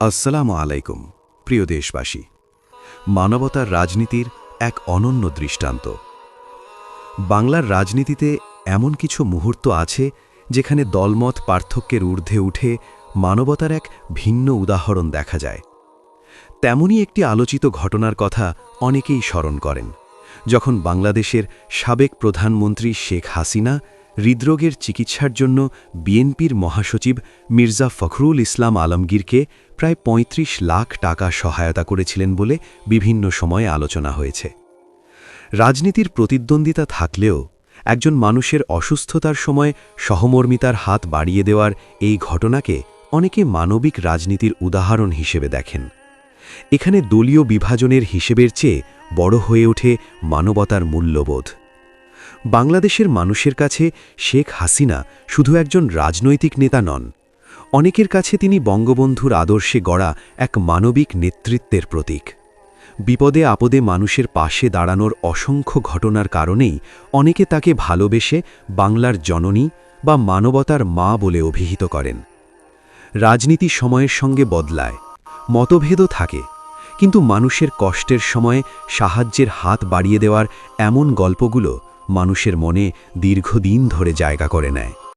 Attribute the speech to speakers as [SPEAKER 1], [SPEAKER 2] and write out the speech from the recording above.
[SPEAKER 1] আসসালামু আলাইকুম প্রিয় দেশবাসী। মানবতার রাজনীতির এক অনন্য দৃষ্টান্ত। বাংলার রাজনীতিতে এমন কিছু মুহূর্ত আছে যেখানে দলমত পার্থক্যের ঊর্ধ্বে উঠে মানবতার এক ভিন্ন উদাহরণ দেখা যায়। তেমনই একটি আলোচিত ঘটনার কথা অনেকেই স্মরণ করেন, যখন বাংলাদেশের সাবেক প্রধানমন্ত্রী শেখ হাসিনা হৃদরোগের চিকিৎসার জন্য বিএনপির মহাসচিব মির্জা ফখরুল ইসলাম আলমগীরকে প্রায় ৩৫ লাখ টাকা সহায়তা করেছিলেন বলে বিভিন্ন সময়ে আলোচনা হয়েছে। রাজনীতির প্রতিদ্বন্দ্বিতা থাকলেও একজন মানুষের অসুস্থতার সময় সহমর্মিতার হাত বাড়িয়ে দেওয়ার এই ঘটনাকে অনেকে মানবিক রাজনীতির উদাহরণ হিসেবে দেখেন। এখানে দলীয় বিভাজনের হিসেবের চেয়ে বড় হয়ে ওঠে মানবতার মূল্যবোধ। বাংলাদেশের মানুষের কাছে শেখ হাসিনা শুধু একজন রাজনৈতিক নেতা নন, অনেকের কাছে তিনি বঙ্গবন্ধুর আদর্শে গড়া এক মানবিক নেতৃত্বের প্রতীক। বিপদে আপদে মানুষের পাশে দাঁড়ানোর অসংখ্য ঘটনার কারণেই অনেকে তাকে ভালোবেসে বাংলার জননী বা মানবতার মা বলে অভিহিত করেন। রাজনীতি সময়ের সঙ্গে বদলায়, মতভেদও থাকে, কিন্তু মানুষের কষ্টের সময়ে সাহায্যের হাত বাড়িয়ে দেওয়ার এমন গল্পগুলো মানুষের মনে দীর্ঘদিন ধরে জায়গা করে নেয়।